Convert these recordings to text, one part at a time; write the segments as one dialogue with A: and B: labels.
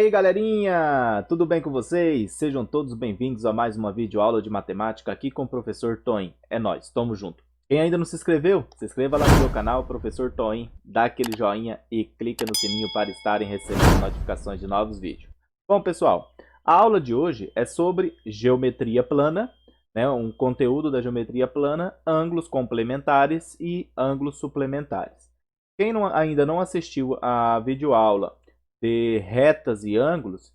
A: aí, galerinha? Tudo bem com vocês? Sejam todos bem-vindos a mais uma videoaula de matemática aqui com o professor Toim. É nóis, tamo junto. Quem ainda não se inscreveu, se inscreva lá no meu canal, professor Toim, dá aquele joinha e clica no sininho para estarem recebendo notificações de novos vídeos. Bom, pessoal, a aula de hoje é sobre geometria plana, né, um conteúdo da geometria plana, ângulos complementares e ângulos suplementares. Quem ainda não assistiu a videoaula de retas e ângulos,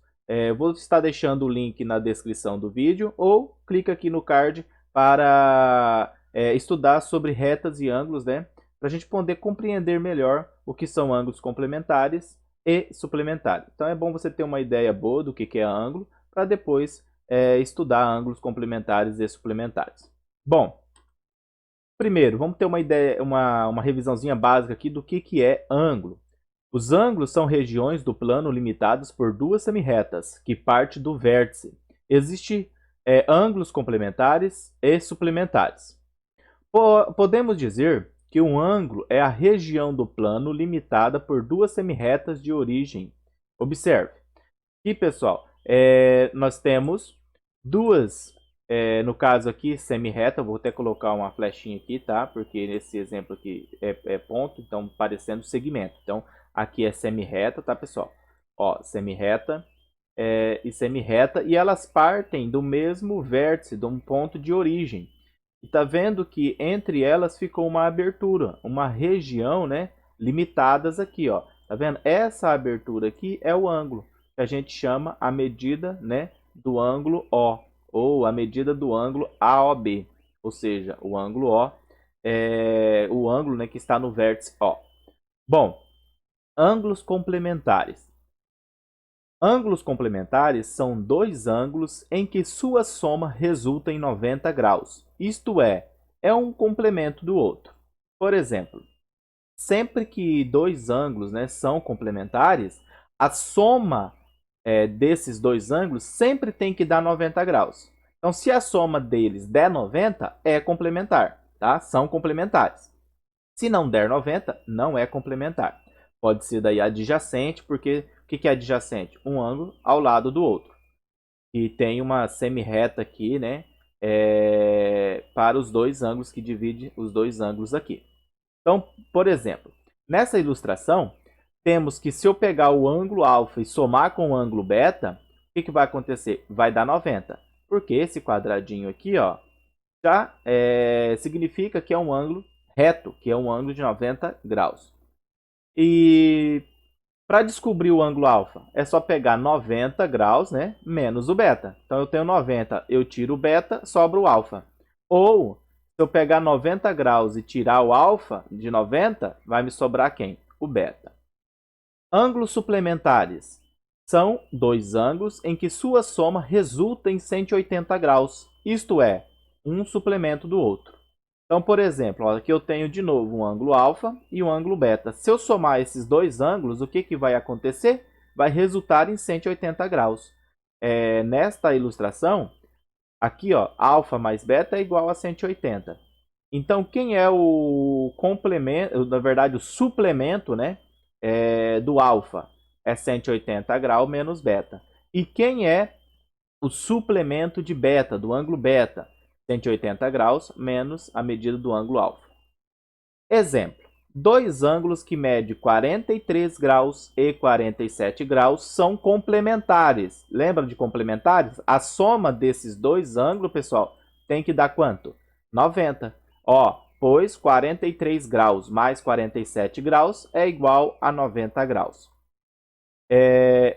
A: vou estar deixando o link na descrição do vídeo ou clica aqui no card para estudar sobre retas e ângulos, né? Para a gente poder compreender melhor o que são ângulos complementares e suplementares. Então é bom você ter uma ideia boa do que é ângulo para depois estudar ângulos complementares e suplementares. Bom, primeiro vamos ter uma ideia, uma revisãozinha básica aqui do que é ângulo. Os ângulos são regiões do plano limitadas por duas semirretas, que partem do vértice. Existem ângulos complementares e suplementares. Podemos dizer que um ângulo é a região do plano limitada por duas semirretas de origem. Observe. Aqui, pessoal, nós temos duas, no caso aqui, semirreta. Vou até colocar uma flechinha aqui, tá? Porque nesse exemplo aqui é ponto, então parecendo segmento. Então, aqui é semirreta, tá, pessoal? Ó, semirreta e semirreta, e elas partem do mesmo vértice, de um ponto de origem. E tá vendo que entre elas ficou uma abertura, uma região, né, limitadas aqui, ó. Tá vendo? Essa abertura aqui é o ângulo, que a gente chama a medida, né, do ângulo O, ou a medida do ângulo AOB, ou seja, o ângulo O é o ângulo, né, que está no vértice O. Bom, ângulos complementares. Ângulos complementares são dois ângulos em que sua soma resulta em 90 graus. Isto é um complemento do outro. Por exemplo, sempre que dois ângulos, né, são complementares, a soma desses dois ângulos sempre tem que dar 90 graus. Então, se a soma deles der 90, é complementar, tá? São complementares. Se não der 90, não é complementar. Pode ser daí adjacente, porque o que é adjacente? Um ângulo ao lado do outro. E tem uma semirreta aqui, né? Para os dois ângulos que dividem os dois ângulos aqui. Então, por exemplo, nessa ilustração, temos que se eu pegar o ângulo alfa e somar com o ângulo beta, o que vai acontecer? Vai dar 90. Porque esse quadradinho aqui, ó, já significa que é um ângulo reto, que é um ângulo de 90 graus. E para descobrir o ângulo alfa, é só pegar 90 graus, né, menos o beta. Então eu tenho 90, eu tiro o beta, sobra o alfa. Ou, se eu pegar 90 graus e tirar o alfa de 90, vai me sobrar quem? O beta. Ângulos suplementares são dois ângulos em que sua soma resulta em 180 graus, isto é, um suplemento do outro. Então, por exemplo, ó, aqui eu tenho de novo um ângulo alfa e um ângulo beta. Se eu somar esses dois ângulos, o que vai acontecer? Vai resultar em 180 graus. Nesta ilustração, aqui, ó, alfa mais beta é igual a 180. Então, quem é o complemento, na verdade, o suplemento, né, do alfa? É 180 graus menos beta. E quem é o suplemento de beta, do ângulo beta? 180 graus menos a medida do ângulo alfa. Exemplo. Dois ângulos que medem 43 graus e 47 graus são complementares. Lembra de complementares? A soma desses dois ângulos, pessoal, tem que dar quanto? 90. Ó, pois 43 graus mais 47 graus é igual a 90 graus.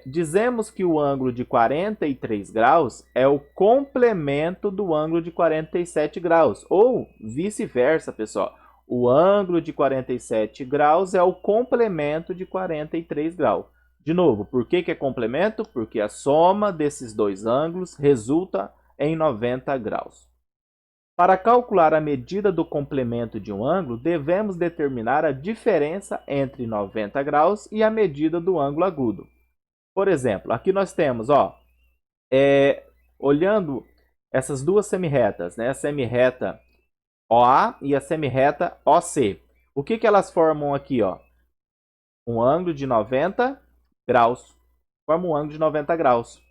A: Dizemos que o ângulo de 43 graus é o complemento do ângulo de 47 graus, ou vice-versa, pessoal. O ângulo de 47 graus é o complemento de 43 graus. De novo, por que é complemento? Porque a soma desses dois ângulos resulta em 90 graus. Para calcular a medida do complemento de um ângulo, devemos determinar a diferença entre 90 graus e a medida do ângulo agudo. Por exemplo, aqui nós temos, ó, olhando essas duas semirretas, né, a semirreta OA e a semirreta OC. O que elas formam aqui? Ó? Um ângulo de 90 graus. forma um ângulo de 90 graus.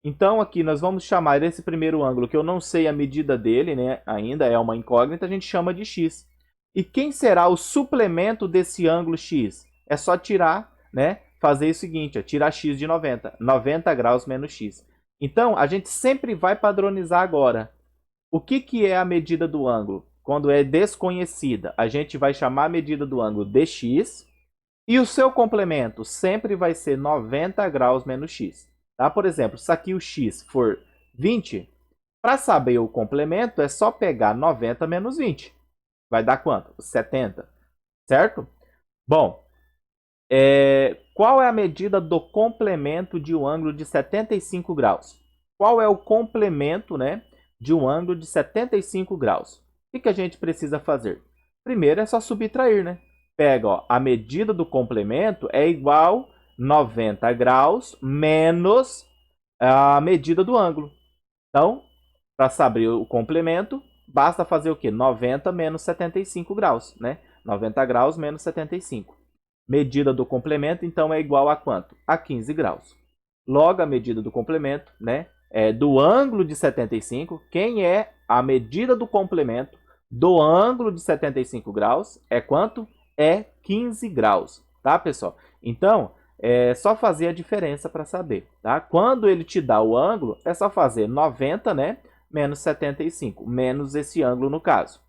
A: Então aqui nós vamos chamar esse primeiro ângulo, que eu não sei a medida dele, né, ainda é uma incógnita, a gente chama de x. E quem será o suplemento desse ângulo x? É só tirar, né, fazer o seguinte, tirar x de 90, 90 graus menos x. Então a gente sempre vai padronizar agora. O que é a medida do ângulo? Quando é desconhecida, a gente vai chamar a medida do ângulo dx, e o seu complemento sempre vai ser 90 graus menos x. Tá? Por exemplo, se aqui o x for 20, para saber o complemento é só pegar 90 menos 20. Vai dar quanto? 70, certo? Bom, qual é a medida do complemento de um ângulo de 75 graus? Qual é o complemento, né, de um ângulo de 75 graus? O que a gente precisa fazer? Primeiro é só subtrair, né? Pega, ó, a medida do complemento é igual 90 graus menos a medida do ângulo. Então, para saber o complemento, basta fazer o quê? 90 menos 75 graus, né? 90 graus menos 75. Medida do complemento, então, é igual a quanto? A 15 graus. Logo, a medida do complemento, né, do ângulo de 75, quem é a medida do complemento do ângulo de 75 graus é quanto? É 15 graus, tá, pessoal? Então, é só fazer a diferença para saber, tá? Quando ele te dá o ângulo, é só fazer 90, né, menos 75, menos esse ângulo no caso.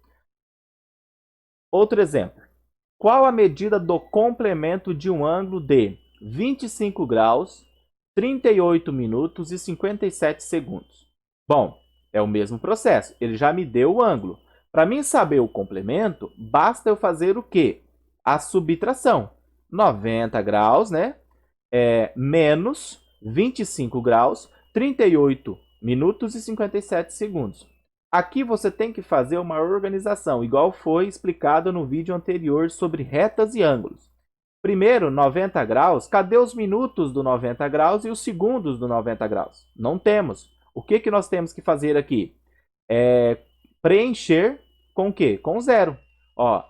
A: Outro exemplo. Qual a medida do complemento de um ângulo de 25 graus, 38 minutos e 57 segundos? Bom, é o mesmo processo. Ele já me deu o ângulo. Para mim saber o complemento, basta eu fazer o quê? A subtração. 90 graus, né? Menos 25 graus, 38 minutos e 57 segundos. Aqui você tem que fazer uma organização, igual foi explicado no vídeo anterior sobre retas e ângulos. Primeiro, 90 graus, cadê os minutos do 90 graus e os segundos do 90 graus? Não temos. O que nós temos que fazer aqui? Preencher com o quê? Com zero. Ó,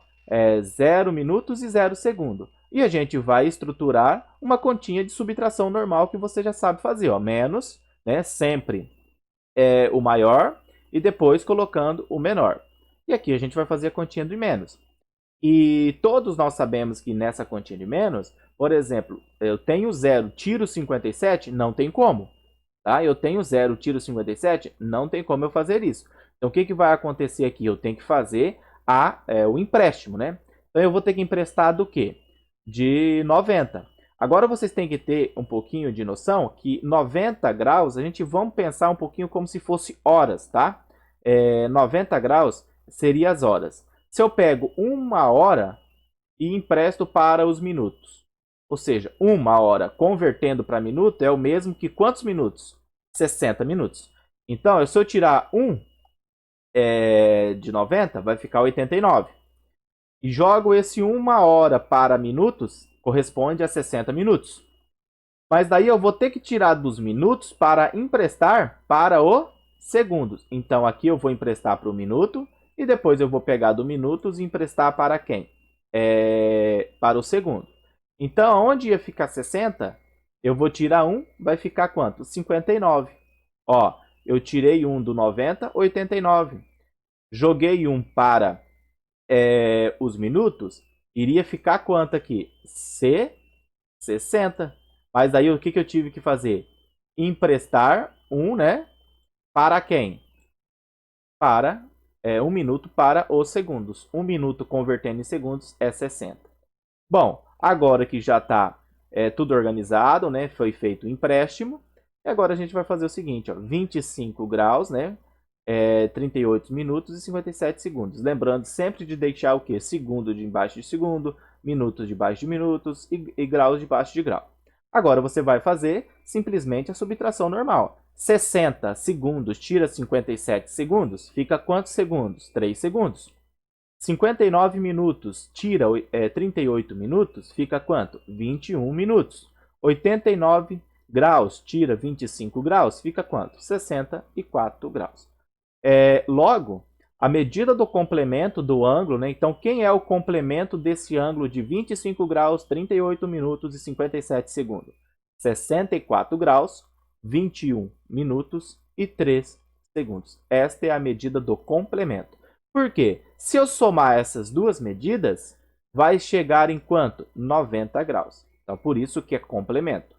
A: 0 minutos e 0 segundo. E a gente vai estruturar uma continha de subtração normal que você já sabe fazer. Ó, menos, né, sempre o maior, e depois colocando o menor. E aqui a gente vai fazer a continha de menos. E todos nós sabemos que nessa continha de menos, por exemplo, eu tenho 0, tiro 57, não tem como. Tá? Eu tenho 0, tiro 57, não tem como eu fazer isso. Então, o que vai acontecer aqui? Eu tenho que fazer o empréstimo, né? Então, eu vou ter que emprestar do quê? De 90. Agora, vocês têm que ter um pouquinho de noção que 90 graus, a gente vamos pensar um pouquinho como se fosse horas, tá? 90 graus seria as horas. Se eu pego 1 hora e empresto para os minutos, ou seja, 1 hora convertendo para minuto é o mesmo que quantos minutos? 60 minutos. Então, se eu tirar 1 de 90, vai ficar 89. E jogo esse 1 hora para minutos, corresponde a 60 minutos. Mas daí eu vou ter que tirar dos minutos para emprestar para os segundos. Então, aqui eu vou emprestar para o minuto e depois eu vou pegar do minutos e emprestar para quem? Para o segundo. Então, onde ia ficar 60, eu vou tirar 1, vai ficar quanto? 59. Ó, eu tirei 1 do 90, 89. Joguei 1 para os minutos, iria ficar quanto aqui? 60. Mas aí o que eu tive que fazer? Emprestar 1, né? Para quem? Para 1 minuto para os segundos. 1 minuto convertendo em segundos é 60. Bom, agora que já está tudo organizado, né? Foi feito o empréstimo. E agora a gente vai fazer o seguinte, ó, 25 graus, né? 38 minutos e 57 segundos. Lembrando sempre de deixar o quê? Segundo debaixo de segundo, minutos debaixo de minutos e graus debaixo de grau. Agora você vai fazer simplesmente a subtração normal. 60 segundos tira 57 segundos, fica quantos segundos? 3 segundos. 59 minutos tira 38 minutos, fica quanto? 21 minutos. 89 graus tira 25 graus, fica quanto? 64 graus. Logo, a medida do complemento do ângulo, né? Então, quem é o complemento desse ângulo de 25 graus, 38 minutos e 57 segundos? 64 graus, 21 minutos e 3 segundos. Esta é a medida do complemento. Por quê? Se eu somar essas duas medidas, vai chegar em quanto? 90 graus. Então, por isso que é complemento.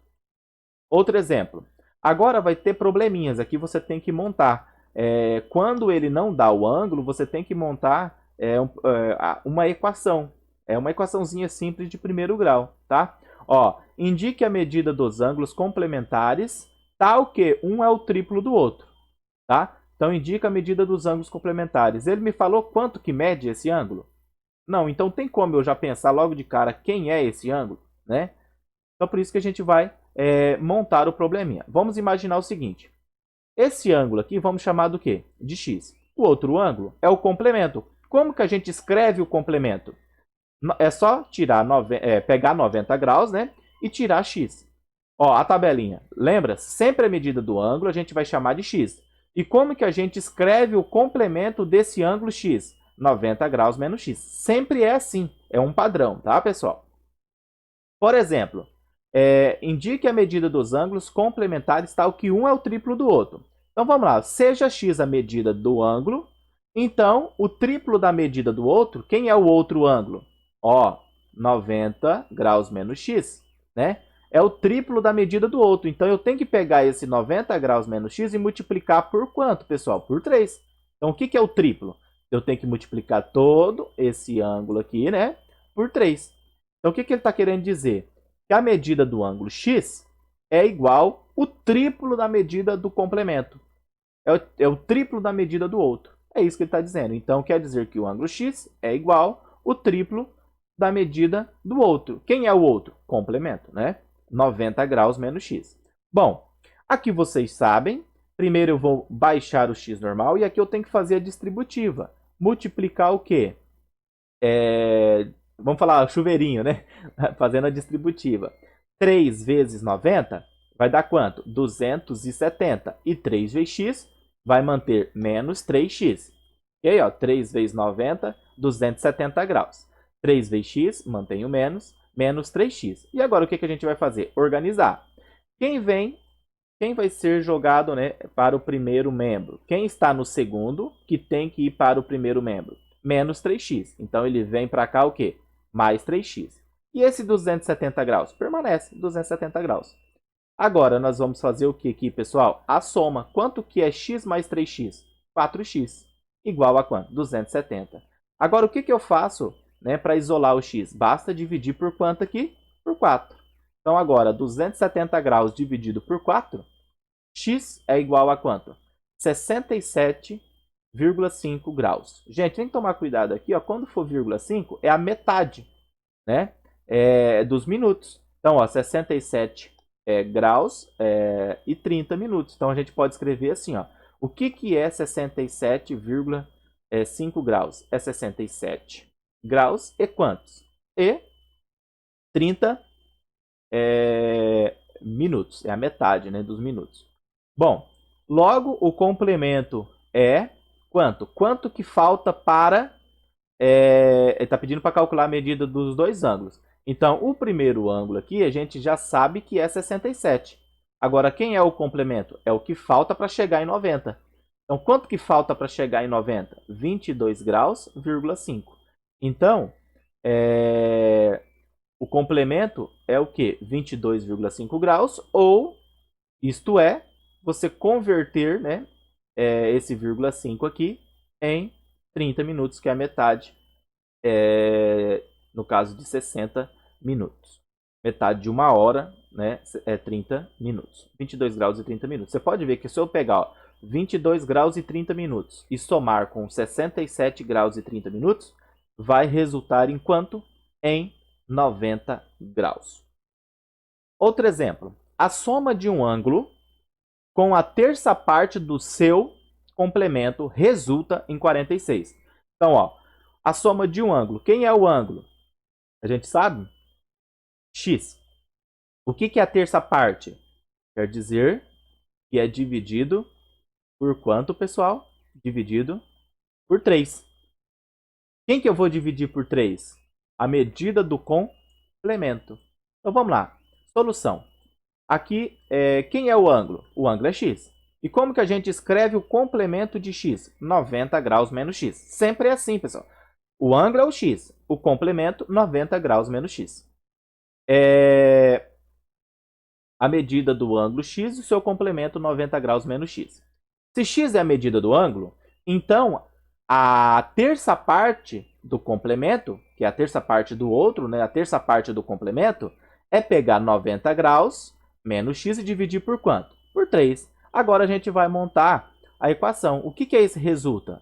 A: Outro exemplo. Agora vai ter probleminhas. Aqui você tem que montar. Quando ele não dá o ângulo, você tem que montar uma equação. É uma equaçãozinha simples de primeiro grau, tá? Ó, indique a medida dos ângulos complementares, tal que um é o triplo do outro, tá? Então, indica a medida dos ângulos complementares. Ele me falou quanto que mede esse ângulo? Não, então tem como eu já pensar logo de cara quem é esse ângulo, né? Então, por isso que a gente vai montar o probleminha. Vamos imaginar o seguinte. Esse ângulo aqui, vamos chamar do quê? De x. O outro ângulo é o complemento. Como que a gente escreve o complemento? É só tirar pegar 90 graus, né? E tirar x. Ó, a tabelinha. Lembra? Sempre a medida do ângulo a gente vai chamar de x. E como que a gente escreve o complemento desse ângulo x? 90 graus menos x. Sempre é assim. É um padrão, tá, pessoal? Por exemplo, indique a medida dos ângulos complementares tal que um é o triplo do outro. Então, vamos lá. Seja x a medida do ângulo, então, o triplo da medida do outro, quem é o outro ângulo? Ó, 90 graus menos x, né? É o triplo da medida do outro. Então, eu tenho que pegar esse 90 graus menos x e multiplicar por quanto, pessoal? Por 3. Então, o que é o triplo? Eu tenho que multiplicar todo esse ângulo aqui, né? Por 3. Então, o que ele está querendo dizer? Que a medida do ângulo x é igual ao triplo da medida do complemento. É o triplo da medida do outro. É isso que ele está dizendo. Então, quer dizer que o ângulo x é igual ao triplo da medida do outro. Quem é o outro? Complemento, né? 90 graus menos x. Bom, aqui vocês sabem. Primeiro eu vou baixar o x normal e aqui eu tenho que fazer a distributiva. Multiplicar o quê? Vamos falar chuveirinho, né? Fazendo a distributiva. 3 vezes 90 vai dar quanto? 270. E 3 vezes x vai manter menos 3x. E aí, ó, 3 vezes 90, 270 graus. 3 vezes x, mantém o menos, menos 3x. E agora o que a gente vai fazer? Organizar. Quem vai ser jogado, né, para o primeiro membro? Quem está no segundo, que tem que ir para o primeiro membro? Menos 3x. Então, ele vem para cá o quê? Mais 3x. E esse 270 graus? Permanece 270 graus. Agora, nós vamos fazer o que aqui, pessoal? A soma. Quanto que é x mais 3x? 4x. Igual a quanto? 270. Agora, o que eu faço, né, para isolar o x? Basta dividir por quanto aqui? Por 4. Então, agora, 270 graus dividido por 4, x é igual a quanto? 67,5 graus. Gente, tem que tomar cuidado aqui, ó, quando for vírgula 5, é a metade, né, dos minutos. Então, ó, 67 graus e 30 minutos. Então, a gente pode escrever assim, ó, o que é 67,5 graus? É 67 graus e quantos? E 30 minutos. É a metade, né, dos minutos. Bom, logo o complemento é quanto? Quanto que falta para... ele está pedindo para calcular a medida dos dois ângulos. Então, o primeiro ângulo aqui, a gente já sabe que é 67. Agora, quem é o complemento? É o que falta para chegar em 90. Então, quanto que falta para chegar em 90? 22 graus, 5. Então, o complemento é o quê? 22,5 graus, ou, isto é, você converter, né, esse vírgula 5 aqui em 30 minutos, que é a metade, no caso de 60 minutos. Metade de uma hora, né, é 30 minutos. 22 graus e 30 minutos. Você pode ver que se eu pegar, ó, 22 graus e 30 minutos e somar com 67 graus e 30 minutos, vai resultar em quanto? Em 90 graus. Outro exemplo. A soma de um ângulo com a terça parte do seu complemento resulta em 46. Então, ó, a soma de um ângulo. Quem é o ângulo? A gente sabe? X. O que é a terça parte? Quer dizer que é dividido por quanto, pessoal? Dividido por 3. Quem que eu vou dividir por 3? A medida do complemento. Então, vamos lá. Solução. Aqui, quem é o ângulo? O ângulo é x. E como que a gente escreve o complemento de x? 90 graus menos x. Sempre é assim, pessoal. O ângulo é o x, o complemento 90 graus menos x. A medida do ângulo x e o seu complemento 90 graus menos x. Se x é a medida do ângulo, então a terça parte do complemento, que é a terça parte do outro, né, a terça parte do complemento, é pegar 90 graus menos x e dividir por quanto? Por 3. Agora a gente vai montar a equação. O que é esse resulta?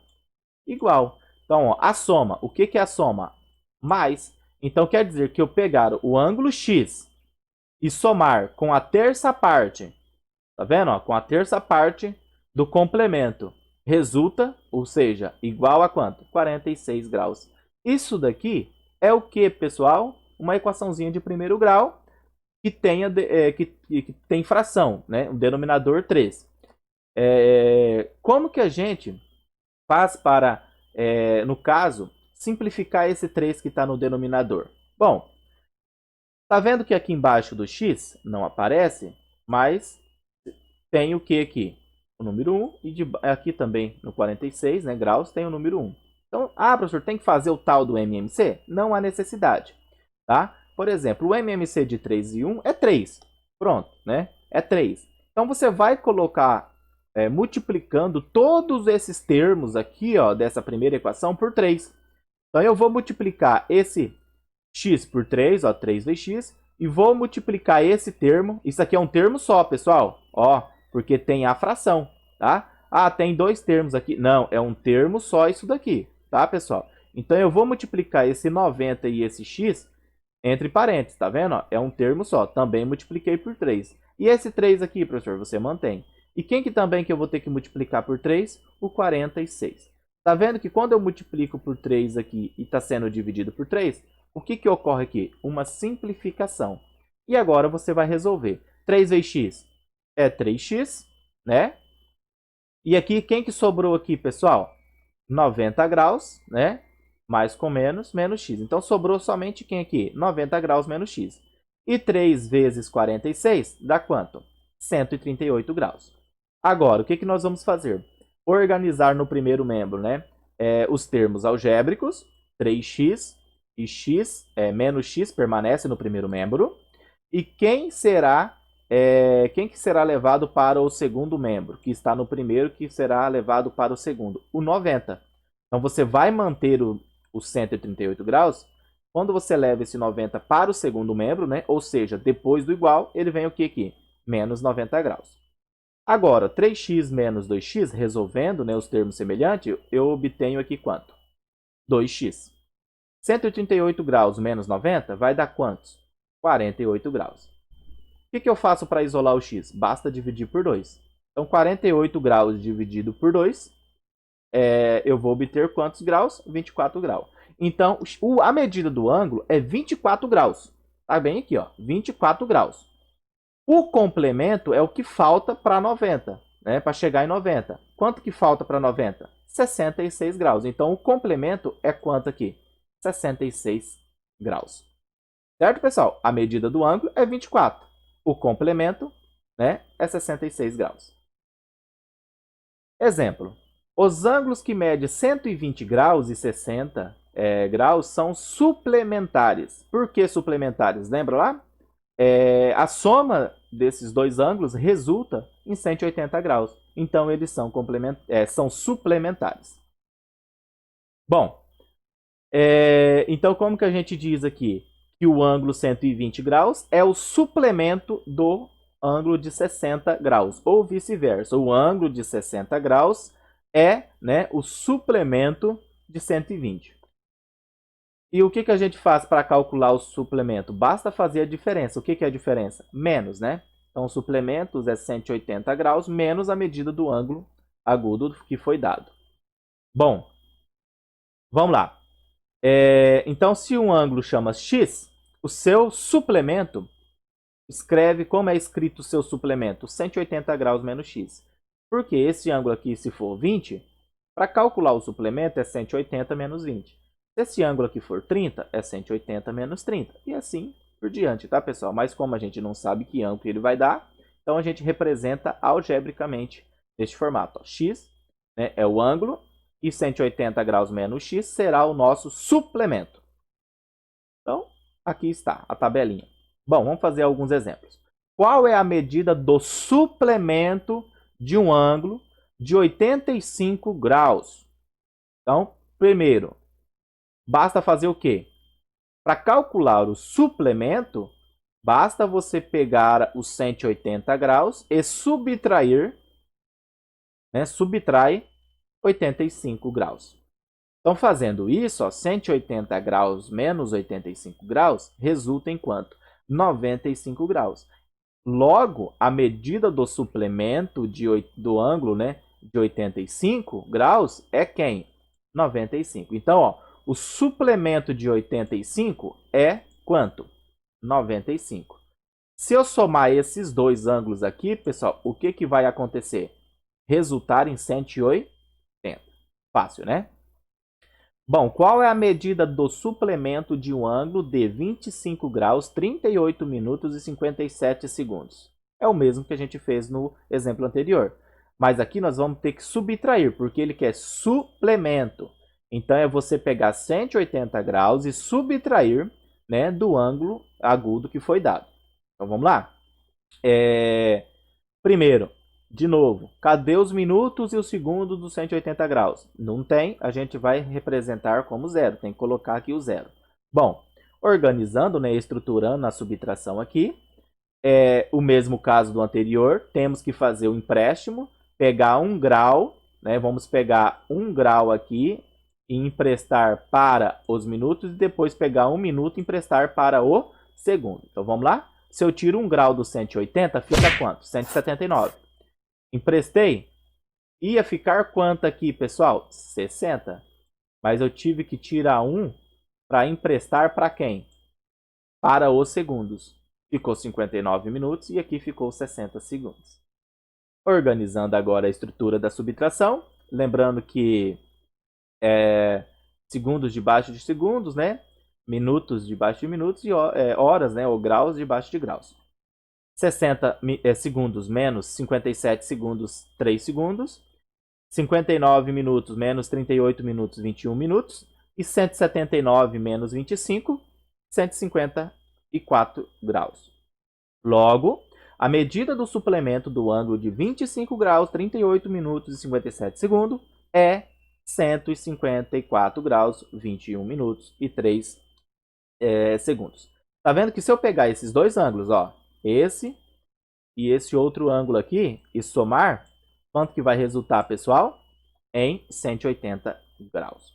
A: Igual. Então, ó, a soma. O que é a soma? Mais. Então, quer dizer que eu pegar o ângulo x e somar com a terça parte, tá vendo? Ó, com a terça parte do complemento, resulta, ou seja, igual a quanto? 46 graus. Isso daqui é o que, pessoal? Uma equaçãozinha de primeiro grau que tem fração, né? Um denominador 3. Como que a gente faz para, no caso, simplificar esse 3 que está no denominador? Bom, tá vendo que aqui embaixo do x não aparece, mas tem o que aqui? O número 1 e aqui também no 46, né, graus tem o número 1. Então, professor, tem que fazer o tal do MMC? Não há necessidade, tá? Por exemplo, o MMC de 3 e 1 é 3. Pronto, né? É 3. Então, você vai colocar, multiplicando todos esses termos aqui, ó, dessa primeira equação por 3. Então, eu vou multiplicar esse x por 3, ó, 3 vezes x, e vou multiplicar esse termo. Isso aqui é um termo só, pessoal, ó, porque tem a fração, tá? Tem dois termos aqui. Não, é um termo só isso daqui, tá, pessoal? Então, eu vou multiplicar esse 90 e esse x entre parênteses, tá vendo? É um termo só. Também multipliquei por 3. E esse 3 aqui, professor, você mantém. E quem que também que eu vou ter que multiplicar por 3? O 46. Tá vendo que quando eu multiplico por 3 aqui e está sendo dividido por 3, o que ocorre aqui? Uma simplificação. E agora você vai resolver. 3 vezes x é 3x, né? E aqui, quem que sobrou aqui, pessoal? 90 graus, né? Mais com menos, menos x. Então, sobrou somente quem aqui? 90 graus menos x. E 3 vezes 46 dá quanto? 138 graus. Agora, o que nós vamos fazer? Organizar no primeiro membro, né? Os termos algébricos, 3x e x, menos x permanece no primeiro membro. E quem que será levado para o segundo membro, que está no primeiro, que será levado para o segundo? O 90. Então, você vai manter os 138 graus. Quando você leva esse 90 para o segundo membro, né? Ou seja, depois do igual, ele vem o que aqui? Menos 90 graus. Agora, 3x menos 2x, resolvendo, né, os termos semelhantes, eu obtenho aqui quanto? 2x. 138 graus menos 90 vai dar quantos? 48 graus. O que eu faço para isolar o x? Basta dividir por 2. Então, 48 graus dividido por 2, eu vou obter quantos graus? 24 graus. Então, a medida do ângulo é 24 graus. Tá bem aqui, ó, 24 graus. O complemento é o que falta para 90, né? Para chegar em 90. Quanto que falta para 90? 66 graus. Então, o complemento é quanto aqui? 66 graus. Certo, pessoal? A medida do ângulo é 24. O complemento, né, é 66 graus. Exemplo. Os ângulos que medem 120 graus e 60 graus são suplementares. Por que suplementares? Lembra lá? A soma desses dois ângulos resulta em 180 graus. Então, eles são suplementares. Bom, então como que a gente diz aqui? Que o ângulo 120 graus é o suplemento do ângulo de 60 graus. Ou vice-versa. O ângulo de 60 graus é, né, o suplemento de 120. E o que a gente faz para calcular o suplemento? Basta fazer a diferença. O que é a diferença? Menos, né? Então, o suplemento é 180 graus menos a medida do ângulo agudo que foi dado. Bom, vamos lá. Então, se um ângulo chama x, o seu suplemento, escreve como é escrito o seu suplemento, 180 graus menos x. Porque esse ângulo aqui, se for 20, para calcular o suplemento é 180 menos 20. Se esse ângulo aqui for 30, é 180 menos 30. E assim por diante, tá, pessoal? Mas como a gente não sabe que ângulo ele vai dar, então a gente representa algebricamente neste formato. Ó. X, né, é o ângulo e 180 graus menos x será o nosso suplemento. Então, aqui está a tabelinha. Bom, vamos fazer alguns exemplos. Qual é a medida do suplemento de um ângulo de 85 graus? Então, primeiro, basta fazer o quê? Para calcular o suplemento, basta você pegar os 180 graus e subtrair, né, subtrai 85 graus. Então, fazendo isso, ó, 180 graus menos 85 graus resulta em quanto? 95 graus. Logo, a medida do suplemento do ângulo, né, de 85 graus é quem? 95. Então, ó, o suplemento de 85 é quanto? 95. Se eu somar esses dois ângulos aqui, pessoal, o que, que vai acontecer? Resultar em 180. Fácil, né? Bom, qual é a medida do suplemento de um ângulo de 25 graus, 38 minutos e 57 segundos? É o mesmo que a gente fez no exemplo anterior. Mas aqui nós vamos ter que subtrair, porque ele quer suplemento. Então, é você pegar 180 graus e subtrair, né, do ângulo agudo que foi dado. Então, vamos lá? Primeiro, de novo, cadê os minutos e os segundos dos 180 graus? Não tem, a gente vai representar como zero, tem que colocar aqui o zero. Bom, organizando, né, estruturando a subtração aqui, é o mesmo caso do anterior, temos que fazer o empréstimo, pegar 1 grau, né, vamos pegar 1 grau aqui e emprestar para os minutos e depois pegar 1 minuto e emprestar para o segundo. Então vamos lá? Se eu tiro 1 grau do 180, fica quanto? 179. Emprestei? Ia ficar quanto aqui, pessoal? 60. Mas eu tive que tirar 1 para emprestar para quem? Para os segundos. Ficou 59 minutos e aqui ficou 60 segundos. Organizando agora a estrutura da subtração. Lembrando que segundos debaixo de segundos, né? Minutos debaixo de minutos e horas, né? Ou graus debaixo de graus. 60 segundos menos 57 segundos, 3 segundos. 59 minutos menos 38 minutos, 21 minutos. E 179 menos 25, 154 graus. Logo, a medida do suplemento do ângulo de 25 graus, 38 minutos e 57 segundos é 154 graus, 21 minutos e 3 segundos. Tá vendo que se eu pegar esses dois ângulos, ó, esse e esse outro ângulo aqui, e somar, quanto que vai resultar, pessoal? Em 180 graus.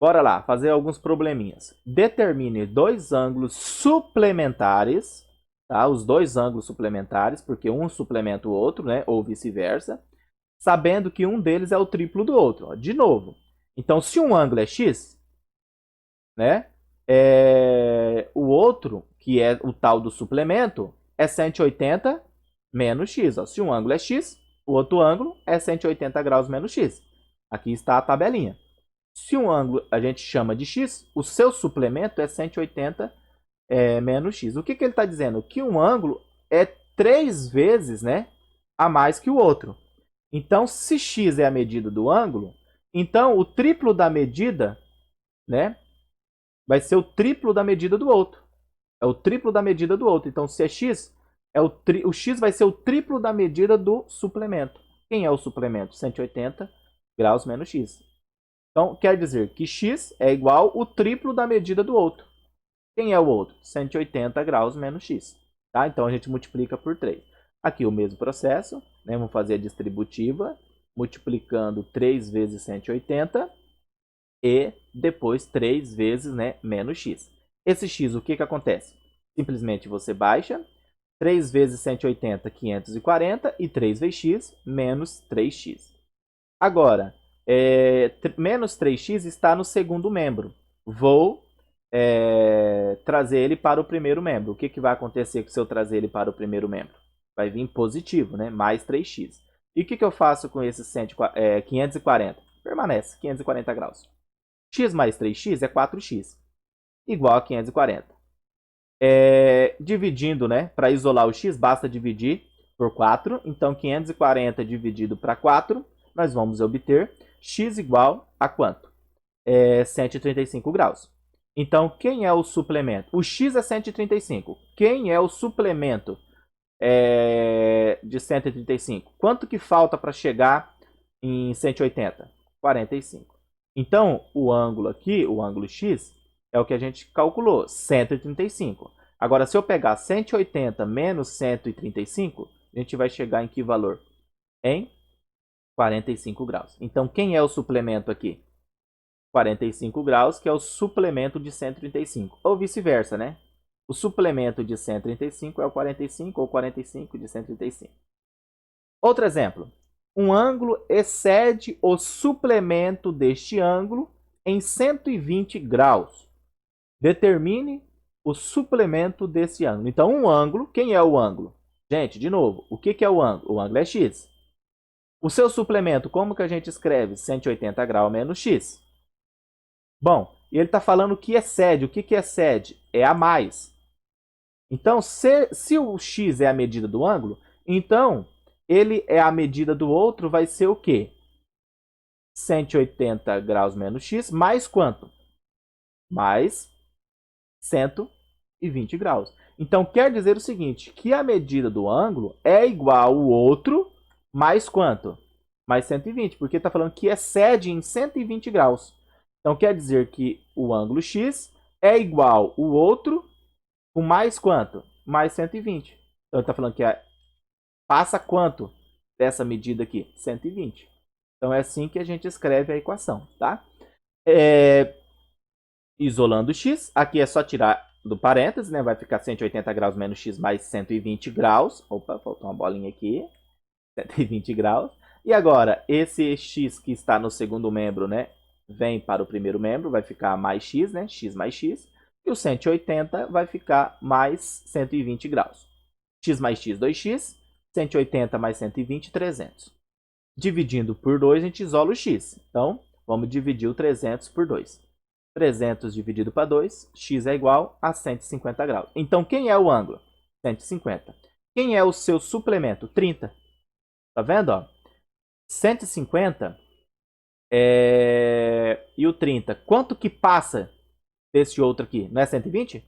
A: Bora lá, fazer alguns probleminhas. Determine dois ângulos suplementares, tá? Os dois ângulos suplementares, porque um suplementa o outro, né? Ou vice-versa, sabendo que um deles é o triplo do outro. Ó. De novo, então se um ângulo é x, né? O outro, que é o tal do suplemento, é 180 menos x. Ó. Se um ângulo é x, o outro ângulo é 180 graus menos x. Aqui está a tabelinha. Se um ângulo a gente chama de x, o seu suplemento é 180 menos x. O que ele está dizendo? Que um ângulo é 3 vezes, né, a mais que o outro. Então, se x é a medida do ângulo, então o triplo da medida, né, vai ser o triplo da medida do outro. É o triplo da medida do outro. Então, se é x, o x vai ser o triplo da medida do suplemento. Quem é o suplemento? 180 graus menos x. Então, quer dizer que x é igual o triplo da medida do outro. Quem é o outro? 180 graus menos x. Tá? Então, a gente multiplica por 3. Aqui o mesmo processo. Né? Vamos fazer a distributiva, multiplicando 3 vezes 180 e depois 3 vezes, né, menos x. Esse x, o que acontece? Simplesmente você baixa 3 vezes 180, 540, e 3 vezes x, menos 3x. Agora, menos 3x está no segundo membro. Vou trazer ele para o primeiro membro. O que vai acontecer se eu trazer ele para o primeiro membro? Vai vir positivo, né? Mais 3x. E o que eu faço com esses 540? Permanece, 540 graus. X mais 3x é 4x, igual a 540. Dividindo, né? Para isolar o x, basta dividir por 4. Então, 540 dividido para 4, nós vamos obter x igual a quanto? 135 graus. Então, quem é o suplemento? O x é 135. Quem é o suplemento de 135? Quanto que falta para chegar em 180? 45. Então, o ângulo aqui, o ângulo x, é o que a gente calculou, 135. Agora, se eu pegar 180 menos 135, a gente vai chegar em que valor? Em 45 graus. Então, quem é o suplemento aqui? 45 graus, que é o suplemento de 135. Ou vice-versa, né? O suplemento de 135 é o 45, ou 45 de 135. Outro exemplo. Um ângulo excede o suplemento deste ângulo em 120 graus. Determine o suplemento desse ângulo. Então, um ângulo, quem é o ângulo? Gente, de novo, o que é o ângulo? O ângulo é x. O seu suplemento, como que a gente escreve 180 graus menos x? Bom, e ele está falando que excede. O que excede? É a mais. Então, se o x é a medida do ângulo, então ele é a medida do outro, vai ser o quê? 180 graus menos x, mais quanto? Mais 120 graus. Então, quer dizer o seguinte, que a medida do ângulo é igual ao outro, mais quanto? Mais 120, porque está falando que excede em 120 graus. Então, quer dizer que o ângulo x é igual ao outro com mais quanto? Mais 120. Então, ele está falando que passa quanto dessa medida aqui? 120. Então, é assim que a gente escreve a equação, tá? Isolando x, aqui é só tirar do parênteses, né? Vai ficar 180 graus menos x mais 120 graus. Opa, faltou uma bolinha aqui. 120 graus. E agora, esse x que está no segundo membro, né? Vem para o primeiro membro, vai ficar mais x, né? X mais x. E o 180 vai ficar mais 120 graus. X mais x, 2x. 180 mais 120, 300. Dividindo por 2, a gente isola o x. Então, vamos dividir o 300 por 2. 300 dividido para 2, x é igual a 150 graus. Então, quem é o ângulo? 150. Quem é o seu suplemento? 30. Tá vendo? Ó? 150 e o 30. Quanto que passa desse outro aqui? Não é 120?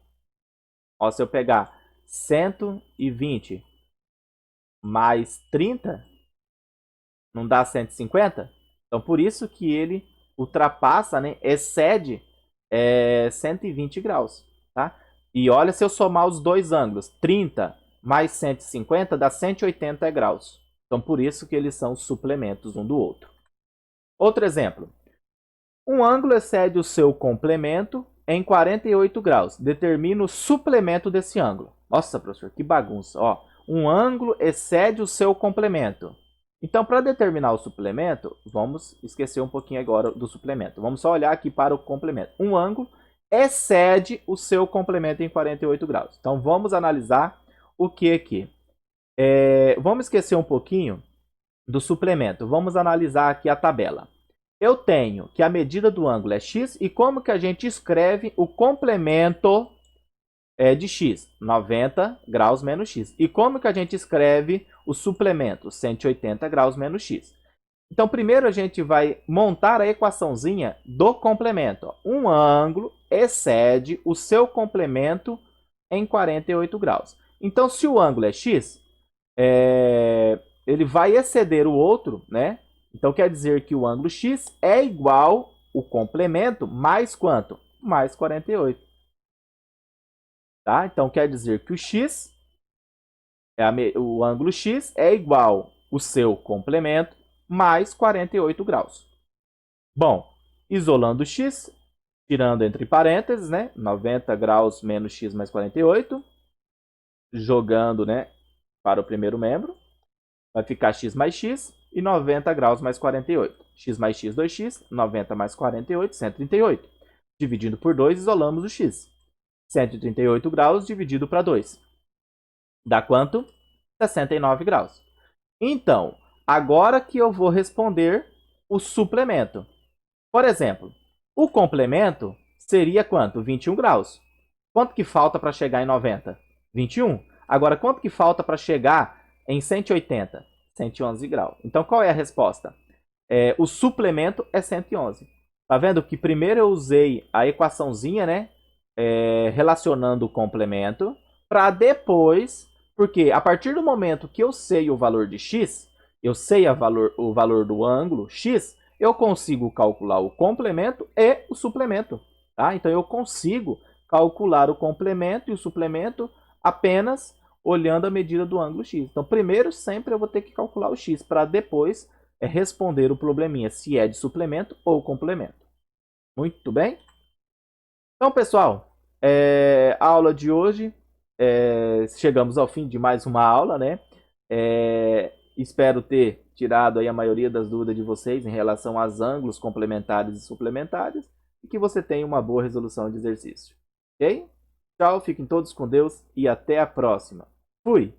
A: Ó, se eu pegar 120 mais 30, não dá 150? Então, por isso que ele ultrapassa, né, excede 120 graus. Tá? E olha se eu somar os dois ângulos. 30 mais 150 dá 180 graus. Então, por isso que eles são suplementos um do outro. Outro exemplo. Um ângulo excede o seu complemento em 48 graus. Determina o suplemento desse ângulo. Nossa, professor, que bagunça. Ó, um ângulo excede o seu complemento. Então, para determinar o suplemento, vamos esquecer um pouquinho agora do suplemento. Vamos só olhar aqui para o complemento. Um ângulo excede o seu complemento em 48 graus. Então, vamos analisar o que aqui? Vamos esquecer um pouquinho do suplemento. Vamos analisar aqui a tabela. Eu tenho que a medida do ângulo é x e como que a gente escreve o complemento de x? 90 graus menos x. E como que a gente escreve o suplemento? 180 graus menos x. Então, primeiro a gente vai montar a equaçãozinha do complemento. Um ângulo excede o seu complemento em 48 graus. Então, se o ângulo é x, ele vai exceder o outro, né? Então, quer dizer que o ângulo x é igual o complemento mais quanto? Mais 48. Tá? Então, quer dizer que o x, o ângulo x é igual o seu complemento mais 48 graus. Bom, isolando o x, tirando entre parênteses, né? 90 graus menos x mais 48. Jogando, né, para o primeiro membro. Vai ficar x mais x e 90 graus mais 48. X mais x, 2x. 90 mais 48, 138. Dividindo por 2, isolamos o x. 138 graus dividido para 2. Dá quanto? 69 graus. Então, agora que eu vou responder o suplemento. Por exemplo, o complemento seria quanto? 21 graus. Quanto que falta para chegar em 90? 21. Agora, quanto que falta para chegar em 180? 111 graus. Então, qual é a resposta? O suplemento é 111. Tá vendo que primeiro eu usei a equaçãozinha, né? Relacionando o complemento, para depois, porque a partir do momento que eu sei o valor de x, eu sei o valor do ângulo x, eu consigo calcular o complemento e o suplemento. Tá? Então eu consigo calcular o complemento e o suplemento apenas olhando a medida do ângulo x. Então primeiro sempre eu vou ter que calcular o x, para depois responder o probleminha se é de suplemento ou complemento. Muito bem? Então, pessoal, a aula de hoje, chegamos ao fim de mais uma aula, né? Espero ter tirado aí a maioria das dúvidas de vocês em relação aos ângulos complementares e suplementares e que você tenha uma boa resolução de exercício. Ok? Tchau, fiquem todos com Deus e até a próxima. Fui!